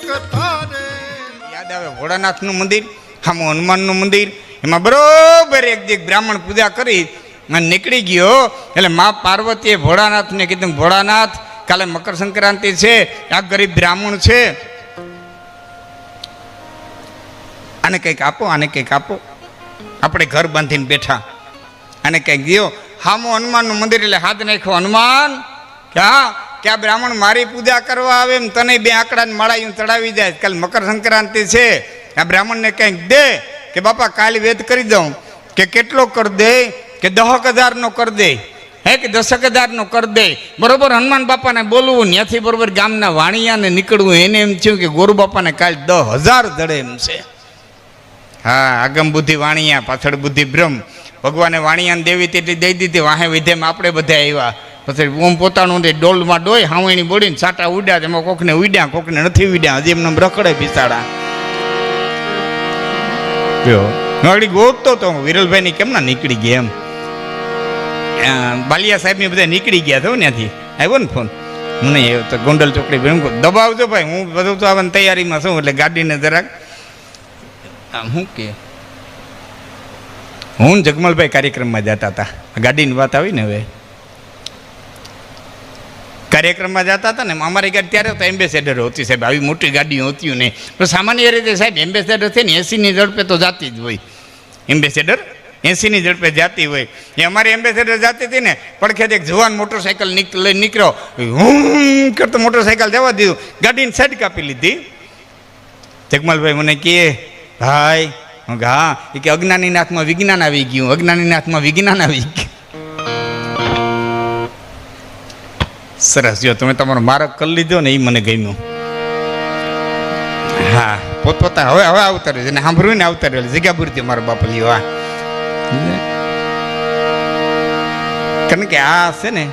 યાદ આવે ભોળાનાથનું મંદિર, આમ હનુમાનનું મંદિર, એમાં બરોબર એક દીક બ્રાહ્મણ પૂજા કરી અને નીકળી ગયો. એટલે મા પાર્વતીએ ભોળાનાથને કીધું, ભોળાનાથ કાલે મકર સંક્રાંતિ છે, આ ગરીબ બ્રાહ્મણ છે, આને કંઈક આપો, આને કંઈક આપો. આપણે ઘર બાંધીને બેઠા, આને કંઈક દો. હામો હનુમાનનું મંદિર એટલે હાથ નાખ્યો, હનુમાન ક્યાં બ્રાહ્મણ મારી પૂજા કરવા આવે એમ તને બે આંકડાને માળાયું ચડાવી જાય. કાલે મકર સંક્રાંતિ છે, આ બ્રાહ્મણને કંઈક દે. કે બાપા કાલે વેદ કરી દઉં. કે કેટલો કરી દે? કે 10,000નો કરી દે. હે કે 10,000નો કરી દે. બરોબર હનુમાન બાપાને બોલવું, ત્યાંથી બરોબર ગામના વાણિયાને નીકળવું. એને એમ થયું કે ગોરુ બાપાને કાલે 10,000 દડે એમ છે. હા, આગમ બુદ્ધિ વાણિયા, પાછળ બુદ્ધિ બ્રહ્મ. ભગવાને વાણિયાને દેવી તેટલી દઈ દીધી. વાહે વિધેમાં આપણે બધા આવ્યા. પછી ઓમ પોતાનું ડોલમાં ડોય હાવણી બોડીને સાટા ઉડ્યા. એમાં કોકને ઉડ્યા, કોકને નથી ઉડ્યા. હજી એમને રખડે બિસાડા. આગળ ગોતતો તો વિરલભાઈની કેમ ના નીકળી ગયા એમ. બાલિયા સાહેબ ની બધા નીકળી ગયા છો ત્યાંથી. આવ્યો ને ફોન મને આવ્યો તો ગોંડલ ચોકડી દબાવજો ભાઈ, હું બધું તો આવવાની તૈયારીમાં છું. એટલે ગાડીને જરાક શું કે હું જગમલભાઈ કાર્યક્રમમાં જતા હતા. ગાડીની વાત આવી ને, હવે કાર્યક્રમમાં જતા હતા ને અમારી ગાડી ત્યારે તો એમ્બેસેડર હોતી સાહેબ, આવી મોટી ગાડીઓ હોતી નહીં. પણ સામાન્ય રીતે સાહેબ એમ્બેસેડર છે ને 80ની ઝડપે તો જાતી જ હોય. એમ્બેસેડર 80ની ઝડપે જાતી હોય. એ અમારી એમ્બેસેડર જાતી હતી ને, પડખેથી એક જવાન મોટરસાઇકલ લઈને નીકળ્યો. હું કરતો મોટરસાઇકલ જવા દીધું, ગાડીની સાઈડ કાપી લીધી. જગમલભાઈ મને કહે, ભાઈ હા, એ કે અજ્ઞાનીના હાથમાં વિજ્ઞાન આવી ગયું, અજ્ઞાનીના હાથમાં વિજ્ઞાન આવી ગયું. સરસ, જો તમે તમારો માર્ગ કરી લીધો ને, એ મને ગમ્યું. હા, પોતપોતા હવે આવતા રહ્યો ને, સાંભળ્યું ને આવતા રહ્યો. જગ્યા પૂરતી મારો બાપ લ્યો. આ કારણ કે આ છે ને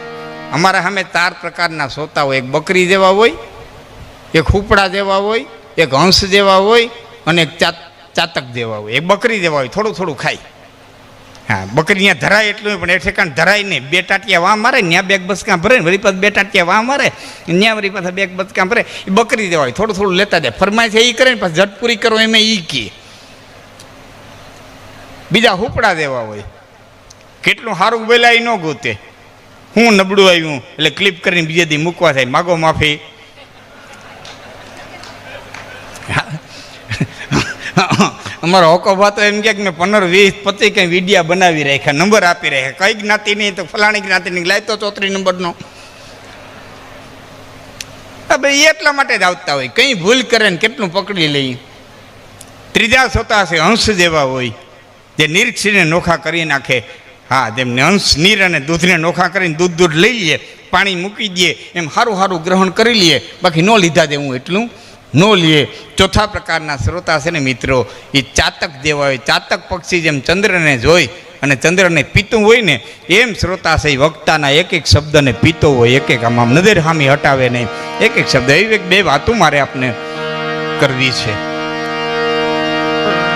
અમારા સામે 4 પ્રકારના સોતા હોય. એક બકરી જેવા હોય, એક હુપડા જેવા હોય, એક હંસ જેવા હોય અને એક ચાતક જેવા હોય. એક બકરી જેવા હોય, થોડું થોડું ખાય. હા, બકરી ત્યાં ધરાય એટલું પણ એ ઠેકાણ ધરાય નહીં. 2 ટાટિયા વાં મારે, ત્યાં 2 બચકા ભરે, વળી પાછા 2 ટાટિયા વાં મારે, ત્યાં વળી પાછા 2 બચકા ભરે. એ બકરી જેવા હોય, થોડું થોડું લેતા જાય. ફરમાય છે એ કરે ને, પાછું ઝટ પૂરી કરો એમ એ કહે. બીજા હુપડા જેવા હોય, કેટલું સારું બોલાય ન ગોતે. હું નબળું આવ્યું એટલે ક્લિપ કરીને બીજે દી મૂકવા થાય, માગો માફી. અમારો હોકોભા તો એમ કે મેં 15, 20, 25 કંઈ વિડીયા બનાવી રાખ્યા, નંબર આપી રાખ્યા. કઈ જ્ઞાતિ નહીં તો ફલાણી જ્ઞાતિની લાય તો 34 નંબરનો. હવે એટલા માટે જ આવતા હોય, કંઈ ભૂલ કરે ને કેટલું પકડી લઈ. ત્રીજા સોતા છે હંસ જેવા હોય, જે નિરીક્ષીને નોખા કરી નાખે. હા, જેમને હંસ નીર અને દૂધને નોખા કરીને દૂધ લઈ લઈએ, પાણી મૂકી દઈએ, એમ સારું સારું ગ્રહણ કરી લઈએ. બાકી ન લીધા દેવું એટલું ન લઈએ. ચોથા પ્રકારના શ્રોતા છે ને મિત્રો, એ ચાતક જેવા હોય. ચાતક પક્ષી જેમ ચંદ્રને જોઈ અને ચંદ્રને પીતું હોય ને, એમ શ્રોતા છે. વક્તાના એક એક શબ્દને પીતો હોય, એક એક આમ નજર હામી હટાવે નહીં, એક એક શબ્દ. એવી 2 વાતો મારે આપને કરવી છે.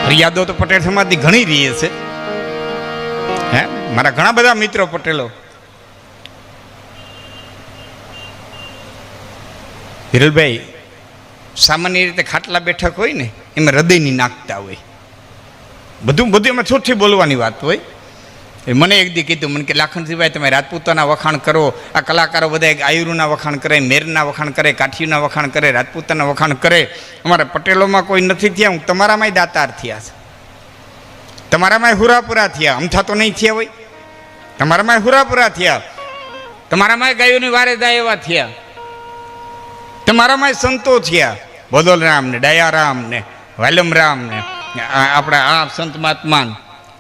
ફરિયાદો તો પટેલ સમાજની ઘણી રહી છે. હે, મારા ઘણા બધા મિત્રો પટેલો. વિરલભાઈ સામાન્ય રીતે ખાટલા બેઠક હોય ને, એમાં હૃદયની નાખતા હોય. બધું એમાં છૂટથી બોલવાની વાત હોય. મને એક દી કીધું, મને કે લાખનસિંહભાઈ તમે રાજપૂતોના વખાણ કરો. આ કલાકારો બધા આયુરુના વખાણ કરે, મેરના વખાણ કરે, કાઠીના વખાણ કરે, રાજપૂતોના વખાણ કરે. અમારા પટેલોમાં કોઈ નથી થયા. હું તમારામાંય દાતાર થયા છે, તમારામાંય હુરાપુરા થયા. અમથા તો નહીં થયા હોય. તમારામાંય હુરાપુરા થયા, તમારામાંય ગાયોની વારે જાય એવા થયા, તમારામાંય સંતો થયા. બોદલરામ ને, દયારામ ને, વાલમરામ ને, આપણા આ સંત મહાત્માન,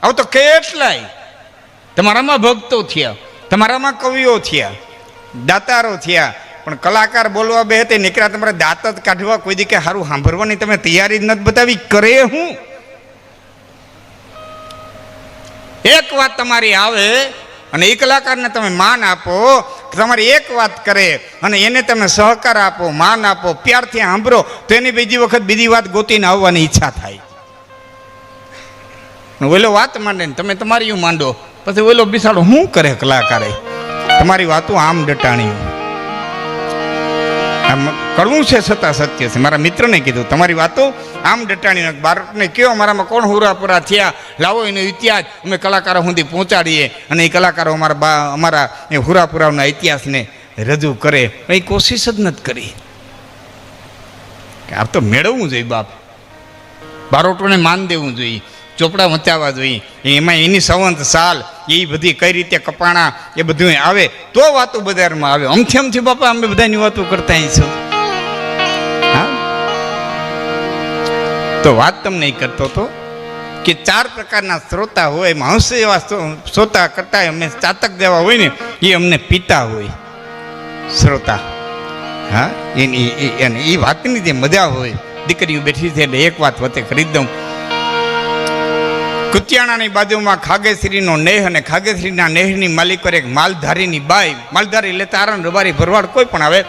આવું તો કેટલાય. તમારામાં ભક્તો થયા, તમારામાં કવિઓ થયા, દાતારો થયા. પણ કલાકાર બોલવા બે તે નીકળ્યા, તમારે દાંત જ કાઢવા કોઈ દી કે સારું સાંભળવાની તમે તૈયારી જ નથી બતાવી. કરે હું એક વાત તમારી આવે અને એ કલાકારને તમે માન આપો, તમારી એક વાત કરે અને એને તમે સહકાર આપો, માન આપો, પ્યારથી સાંભળો, તો એની બીજી વખત બીજી વાત ગોતીને આવવાની ઈચ્છા થાય. ઓલો વાત માંડે ને તમે તમારી માંડો, પછી ઓલો બિસાડો શું કરે કલાકારે? તમારી વાતો આમ ડટાણી. આમ કડવું છે છતાં સત્ય છે. મારા મિત્રને કીધું તમારી વાતો આમ ડટાણી બાળકને કયો અમારામાં કોણ હુરાપુરા થયા, લાવો એનો ઇતિહાસ અમે કલાકારો સુધી પહોંચાડીએ અને એ કલાકારો અમારા એ હુરાપુરાના ઇતિહાસને રજૂ કરે. એ કોશિશ જ નથી કરી. આ તો મેળવવું જોઈએ બાપ, બારોટોને માન દેવું જોઈએ, ચોપડા વચાવવા જોઈએ. એમાં એની સંવંત સાલ એ બધી કઈ રીતે કપાણા એ બધું આવે તો વાતો બજારમાં આવે. અમથી બાપા અમે બધાની વાતો કરતા આવીશું. હા, તો વાત તમને એ કરતો હતો કે 4 પ્રકારના શ્રોતા હોય. એમાં હંસ એવા શ્રોતા કરતા અમે ચાતક જેવા હોય ને એ અમને પિતા હોય શ્રોતા. હા, એ વાતની જે મજા હોય. દીકરીઓ બેઠી છે એટલે એક વાત વચ્ચે કરી દઉં. કુતિયાણાની બાજુમાં ખાગેશ્રીનો નેહ અને ખાગેશ્રીના નેહની માલિક પર એક માલધારીની બાઈ, માલધારી એટલે તારણ રબારી ભરવાડ કોઈ પણ આવે,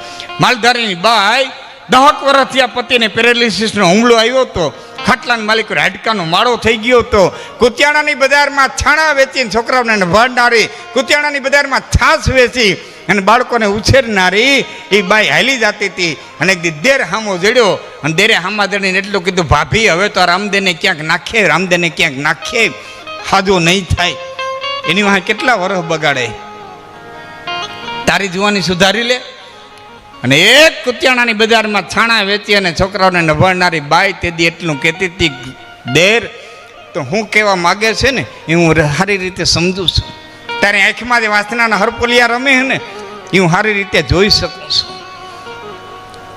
માલધારીની બાઈ 10 વર્ષથી આ પતિને પેરાલિસિસનો હુમલો આવ્યો હતો. ખાટલાના માલિક હાડકાનો માળો થઈ ગયો હતો. કુતિયાણાની બજારમાં છાણા વેચીને છોકરાઓને ભણનારી, કુતિયાણાની બજારમાં છાશ વેચી અને બાળકોને ઉછેરનારી એ બાઈ હાલી જતી હતી. અને એક દી દેર હામો જડ્યો અને દેરે હામા જડીને એટલું કીધું, ભાભી હવે તો રામદેને ક્યાંક નાખે, રામદેને ક્યાંક નાખે, હાજો નહીં થાય. એની વાંહે કેટલા વર્ષ બગાડે, તારી જુવાની સુધારી લે. અને એક કુતિયાણાની બજારમાં છાણા વેચી અને છોકરાઓને નભળનારી બાઈ તેથી એટલું કહેતી હતી, દેર તો હું કહેવા માગે છે ને એ હું સારી રીતે સમજું છું. તારી આંખમાં જે વાસનાના હરપોલિયા રમે છે ને એ હું સારી રીતે જોઈ શકું છું.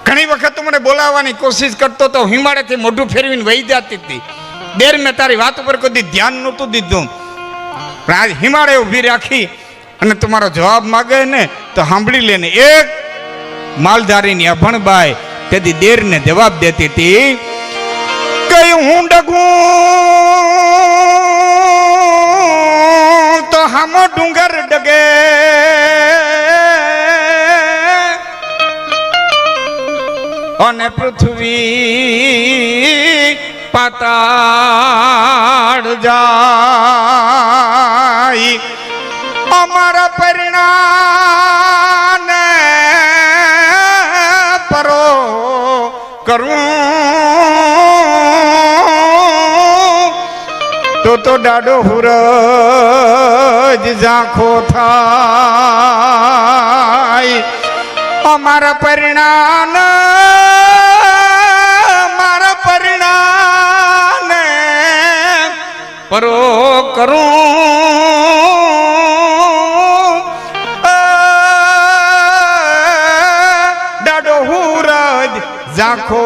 ઘણી વખત મને બોલાવવાની કોશિશ કરતો તો હિમાળેથી મોઢું ફેરવીને વહી જતી હતી. દેર મેં તારી વાત ઉપર કોઈ ધ્યાન નહોતું દીધું, પણ આજ હિમાળે ઊભી રાખી અને તમારો જવાબ માગે ને તો સાંભળી લે ને. એક માલધારીની અભણબાઈ તેથી દેરને જવાબ દેતી હતી, કયું હું ડગું તો હામો ડુંગર ડગે, અને પૃથ્વી પાતાળ જાય, અમારા પરિણાને પરો કરું તો ડાડો હુરજ ઝાંખો થાય, અમારા પરિણામ મારા પરિણામે પરો કરું ડાડો હુરજ ઝાંખો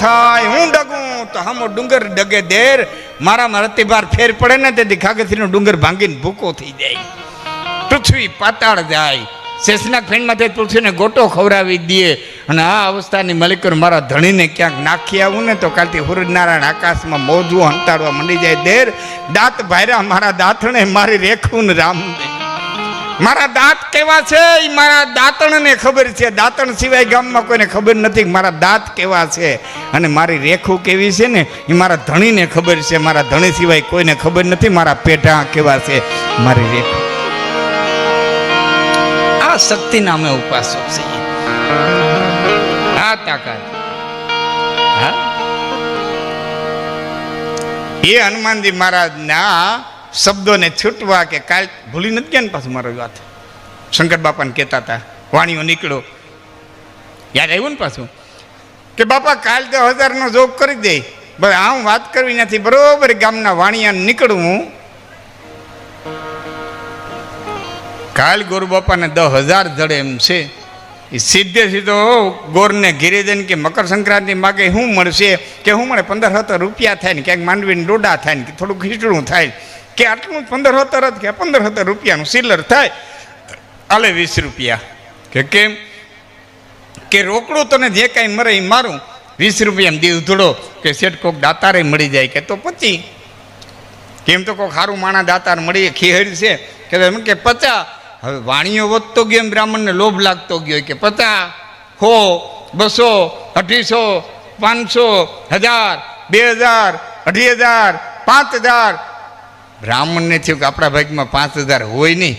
થાય. હું ડગું તો હમો ડુંગર ડગે દેર, મારામાં રતિભાર ફેર પડે ને તેથી ખાગેશ્રીનો ડુંગર ભાંગીને ભૂકો થઈ જાય, પૃથ્વી પાતાળ જાય, શેષનાગ ફેણમાંથી પૃથ્વીને ગોટો ખવડાવી દે. અને આ અવસ્થાની મલિકર મારા ધણીને ક્યાંક નાખી આવું ને તો કાલથી સૂર્યનારાયણ આકાશમાં મોજું હંતાડવા મંડી જાય. દેર દાંત ભાયરા મારા દાંતણે મારી રેખું ને રામ દે. મારા દાંત કેવા છે એ મારા દાંતણને ખબર છે, દાંતણ સિવાય ગામમાં કોઈને ખબર નથી મારા દાંત કેવા છે. અને મારી રેખું કેવી છે ને એ મારા ધણીને ખબર છે, મારા ધણી સિવાય કોઈને ખબર નથી મારા પેઢા કેવા છે મારી રેખું. આ શક્તિ નામે ઉપાસક છે, આ તાકાત. હા, એ હનુમાનજી મહારાજના શબ્દોને છૂટવા કે કાલ ભૂલી નથી ગયા ને પાછું મારો વાત શંકર બાપાને કહેતા હતા, વાણીઓ નીકળો યાદ આવ્યું ને પાછું કે બાપા કાલ 10,000નો જોગ કરી દે. બસ આ હું વાત કરવી નથી, બરોબર ગામના વાણિયા નીકળવું. કાલ ગોરુ બાપાને 10,000 જડે એમ છે. એ સીધે સીધો ગોરને ઘેરે જઈને કે મકર સંક્રાંતિ માગે શું મળશે કે શું મળે, 15-17 રૂપિયા થાય ને ક્યાંક માંડવીને ડોડા થાય ને થોડું ખીચડું થાય કે આટલું 15-17 કે 15-17 રૂપિયાનું સિલ્લર થાય, આલે 20 રૂપિયા કે કેમ કે રોકડું તને જે કાંઈ મરે એ મારું, 20 રૂપિયા દીવ ધોડો કે શેઠ કોક દાતારે મળી જાય કે તો 25, કેમ તો કોક સારું માણા દાતાર મળી ખીહર છે કે 50. હવે વાણીઓ વધતો ગયો એમ બ્રાહ્મણને લોભ લાગતો ગયો કે 50, 100, 200, 250, 500, 1000, 2000, 5000. બ્રાહ્મણને થયું કે આપણા ભાગમાં 5000 હોય નહીં,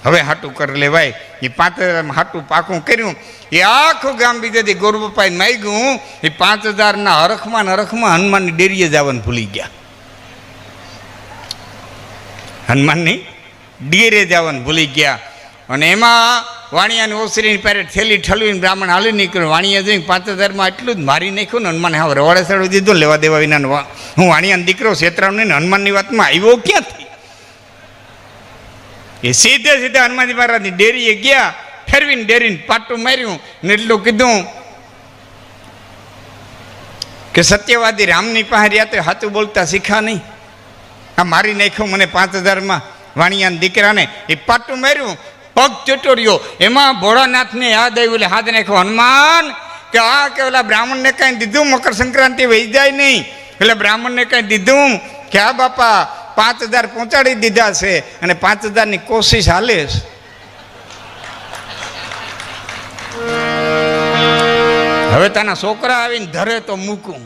હવે હાટું કરી લેવાય. એ 5000 હાટું પાકું કર્યું. એ આખું ગામ બીજેથી ગોરબપાઈ માગ્યું. એ 5000ના હરખમાં હનુમાનની ડેરીએ જવાનું ભૂલી ગયા. હનુમાનની ડેરે જવાનું ભૂલી ગયા. અને એમાં વાણિયાની ઓસરીની પાસે થેલી ઠલવીને બ્રાહ્મણ હાલી નીકળ્યું. વાણિયા જોઈને 5000માં એટલું જ મારી નાખ્યું ને હનુમાને હા રવાડે ચડવી દીધું. લેવા દેવા વિના હું વાણિયાનો દીકરો છેતરાવને હનુમાનની વાતમાં આવ્યો ક્યાંથી? એ સીધે હનુમાનજી મહારાજની ડેરીએ ગયા. ફેરવીને ડેરીને પાટું માર્યું ને એટલું કીધું કે સત્યવાદી રામની પાસે રહ્યા તો સાચું બોલતા શીખા નહીં. આ મારી નાખ્યો મને 5000માં વાણિયાના દીકરાને. એ પાટું માર્યું, પગ ચોટોર્યો. એમાં ભોળાનાથને યાદ આવ્યું એટલે હાથ નાખ્યો હનુમાન કે આ કે ઓલા બ્રાહ્મણને કાંઈ દીધું મકર સંક્રાંતિ વહી જાય નહીં. એટલે બ્રાહ્મણને કાંઈ દીધું કે હા બાપા 5000 પહોંચાડી દીધા છે અને 5000ની કોશિશ હાલે છે. હવે તાના છોકરા આવીને ધરે તો મૂકું.